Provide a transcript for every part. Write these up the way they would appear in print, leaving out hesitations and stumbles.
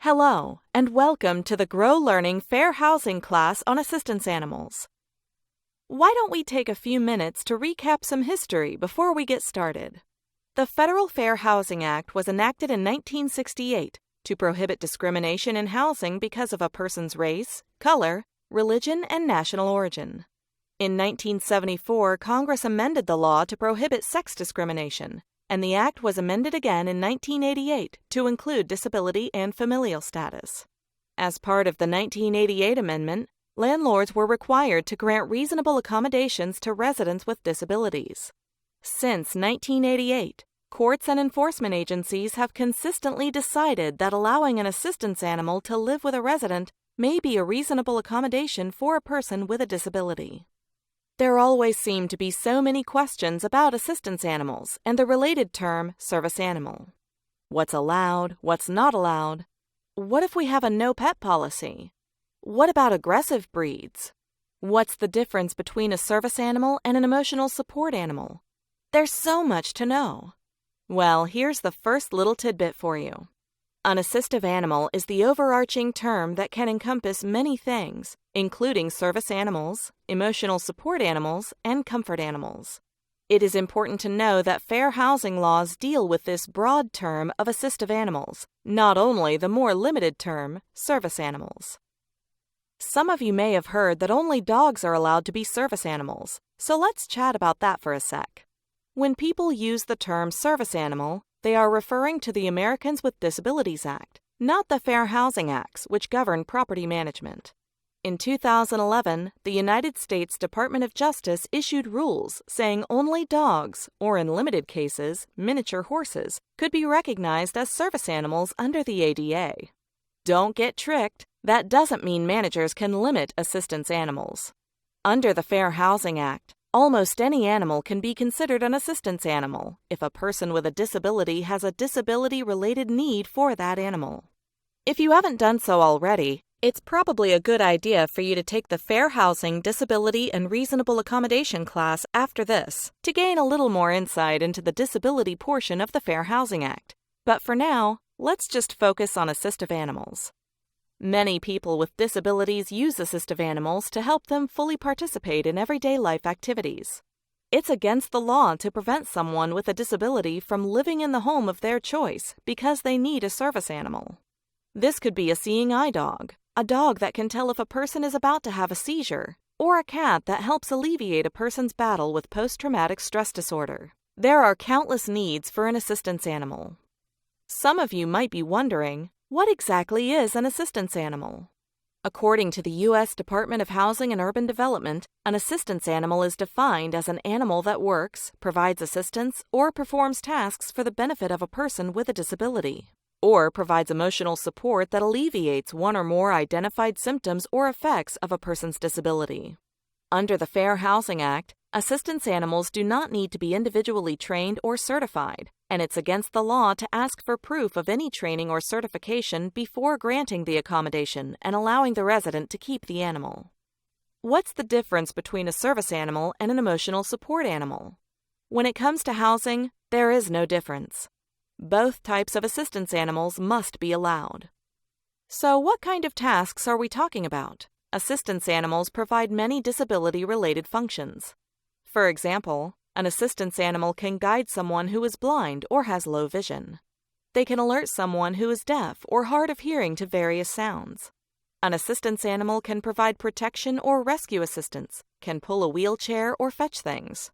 Hello, and welcome to the Grow Learning Fair Housing class on assistance animals. Why don't we take a few minutes to recap some history before we get started? The Federal Fair Housing Act was enacted in 1968 to prohibit discrimination in housing because of a person's race, color, religion, and national origin. In 1974, Congress amended the law to prohibit sex discrimination, and the Act was amended again in 1988 to include disability and familial status. As part of the 1988 amendment, landlords were required to grant reasonable accommodations to residents with disabilities. Since 1988, courts and enforcement agencies have consistently decided that allowing an assistance animal to live with a resident may be a reasonable accommodation for a person with a disability. There always seem to be so many questions about assistance animals and the related term service animal. What's allowed? What's not allowed? What if we have a no-pet policy? What about aggressive breeds? What's the difference between a service animal and an emotional support animal? There's so much to know. Well, here's the first little tidbit for you. An assistive animal is the overarching term that can encompass many things, including service animals, emotional support animals, and comfort animals. It is important to know that fair housing laws deal with this broad term of assistive animals, not only the more limited term, service animals. Some of you may have heard that only dogs are allowed to be service animals, so let's chat about that for a sec. When people use the term service animal, they are referring to the Americans with Disabilities Act, not the Fair Housing Acts, which govern property management. In 2011, the United States Department of Justice issued rules saying only dogs, or in limited cases, miniature horses, could be recognized as service animals under the ADA. Don't get tricked. That doesn't mean managers can limit assistance animals. Under the Fair Housing Act, almost any animal can be considered an assistance animal if a person with a disability has a disability-related need for that animal. If you haven't done so already, it's probably a good idea for you to take the Fair Housing, Disability, and Reasonable Accommodation class after this to gain a little more insight into the disability portion of the Fair Housing Act. But for now, let's just focus on assistive animals. Many people with disabilities use assistive animals to help them fully participate in everyday life activities. It's against the law to prevent someone with a disability from living in the home of their choice because they need a service animal. This could be a seeing eye dog, a dog that can tell if a person is about to have a seizure, or a cat that helps alleviate a person's battle with post-traumatic stress disorder. There are countless needs for an assistance animal. Some of you might be wondering, what exactly is an assistance animal? According to the U.S. Department of Housing and Urban Development, an assistance animal is defined as an animal that works, provides assistance, or performs tasks for the benefit of a person with a disability, or provides emotional support that alleviates one or more identified symptoms or effects of a person's disability. Under the Fair Housing Act, assistance animals do not need to be individually trained or certified, and it's against the law to ask for proof of any training or certification before granting the accommodation and allowing the resident to keep the animal. What's the difference between a service animal and an emotional support animal? When it comes to housing, there is no difference. Both types of assistance animals must be allowed. So what kind of tasks are we talking about? Assistance animals provide many disability-related functions. For example, an assistance animal can guide someone who is blind or has low vision. They can alert someone who is deaf or hard of hearing to various sounds. An assistance animal can provide protection or rescue assistance, can pull a wheelchair or fetch things.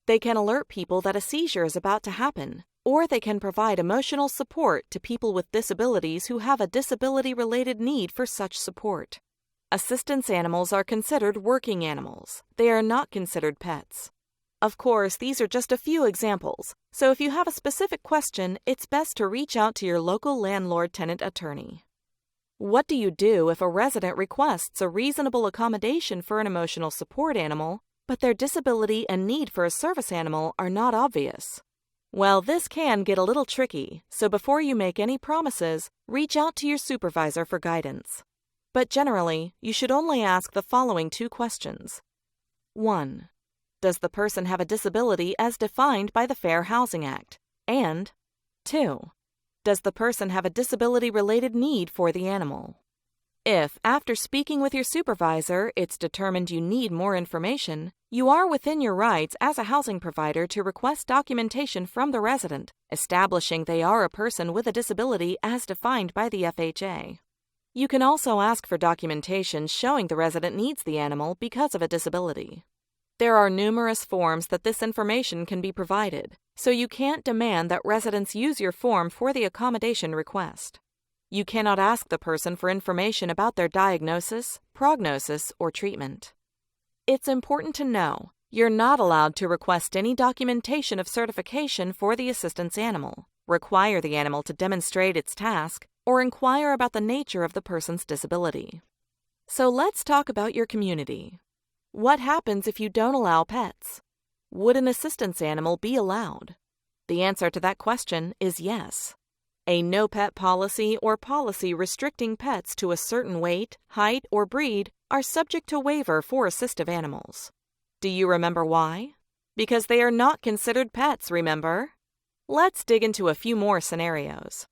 They can alert people that a seizure is about to happen, or they can provide emotional support to people with disabilities who have a disability-related need for such support. Assistance animals are considered working animals. They are not considered pets. Of course, these are just a few examples, so if you have a specific question, it's best to reach out to your local landlord-tenant attorney. What do you do if a resident requests a reasonable accommodation for an emotional support animal, but their disability and need for a service animal are not obvious? Well, this can get a little tricky, so before you make any promises, reach out to your supervisor for guidance. But generally, you should only ask the following two questions. 1. Does the person have a disability as defined by the Fair Housing Act? And 2. does the person have a disability-related need for the animal? If, after speaking with your supervisor, it's determined you need more information, you are within your rights as a housing provider to request documentation from the resident, establishing they are a person with a disability as defined by the FHA. You can also ask for documentation showing the resident needs the animal because of a disability. There are numerous forms that this information can be provided, so you can't demand that residents use your form for the accommodation request. You cannot ask the person for information about their diagnosis, prognosis, or treatment. It's important to know you're not allowed to request any documentation of certification for the assistance animal, require the animal to demonstrate its task, or inquire about the nature of the person's disability. So let's talk about your community. What happens if you don't allow pets? Would an assistance animal be allowed? The answer to that question is yes. A no-pet policy or policy restricting pets to a certain weight, height, or breed are subject to waiver for assistive animals. Do you remember why? Because they are not considered pets, remember? Let's dig into a few more scenarios.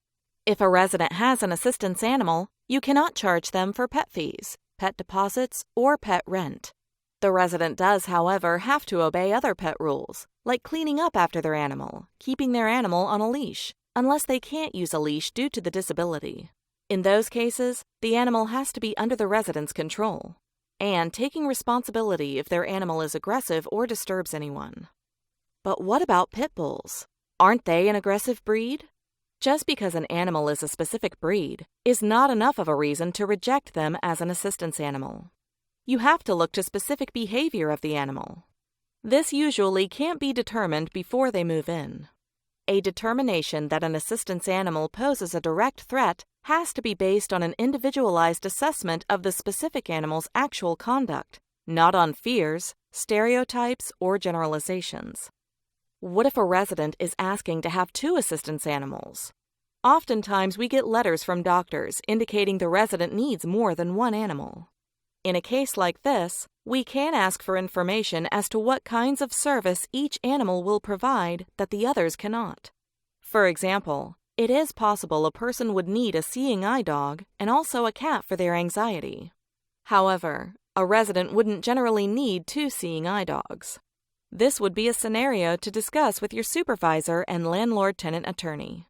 If a resident has an assistance animal, you cannot charge them for pet fees, pet deposits, or pet rent. The resident does, however, have to obey other pet rules, like cleaning up after their animal, keeping their animal on a leash, unless they can't use a leash due to the disability. In those cases, the animal has to be under the resident's control, and taking responsibility if their animal is aggressive or disturbs anyone. But what about pit bulls? Aren't they an aggressive breed? Just because an animal is a specific breed is not enough of a reason to reject them as an assistance animal. You have to look to specific behavior of the animal. This usually can't be determined before they move in. A determination that an assistance animal poses a direct threat has to be based on an individualized assessment of the specific animal's actual conduct, not on fears, stereotypes, or generalizations. What if a resident is asking to have 2 assistance animals? Oftentimes we get letters from doctors indicating the resident needs more than 1 animal. In a case like this, we can ask for information as to what kinds of service each animal will provide that the others cannot. For example, it is possible a person would need a seeing eye dog and also a cat for their anxiety. However, a resident wouldn't generally need 2 seeing eye dogs. This would be a scenario to discuss with your supervisor and landlord-tenant attorney.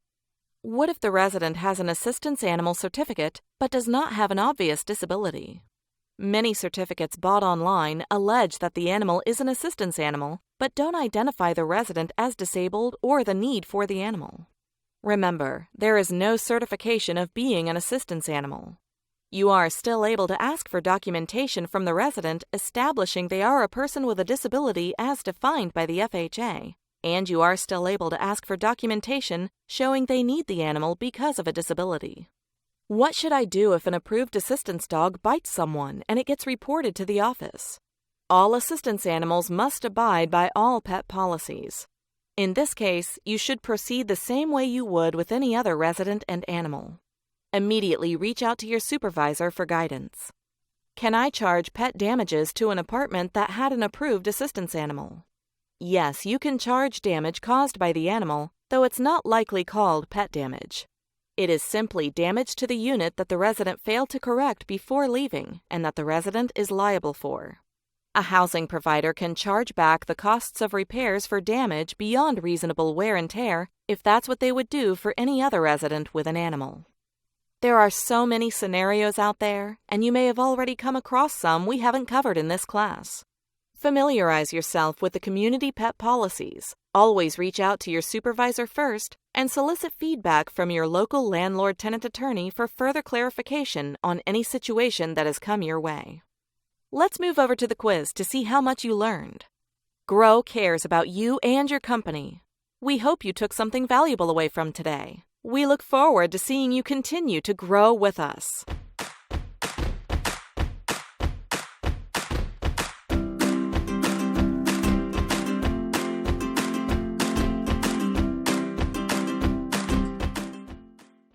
What if the resident has an assistance animal certificate but does not have an obvious disability? Many certificates bought online allege that the animal is an assistance animal, but don't identify the resident as disabled or the need for the animal. Remember, there is no certification of being an assistance animal. You are still able to ask for documentation from the resident establishing they are a person with a disability as defined by the FHA, and you are still able to ask for documentation showing they need the animal because of a disability. What should I do if an approved assistance dog bites someone and it gets reported to the office? All assistance animals must abide by all pet policies. In this case, you should proceed the same way you would with any other resident and animal. Immediately reach out to your supervisor for guidance. Can I charge pet damages to an apartment that had an approved assistance animal? Yes, you can charge damage caused by the animal, though it's not likely called pet damage. It is simply damage to the unit that the resident failed to correct before leaving and that the resident is liable for. A housing provider can charge back the costs of repairs for damage beyond reasonable wear and tear if that's what they would do for any other resident with an animal. There are so many scenarios out there, and you may have already come across some we haven't covered in this class. Familiarize yourself with the community pet policies. Always reach out to your supervisor first and solicit feedback from your local landlord-tenant attorney for further clarification on any situation that has come your way. Let's move over to the quiz to see how much you learned. Grow cares about you and your company. We hope you took something valuable away from today. We look forward to seeing you continue to grow with us.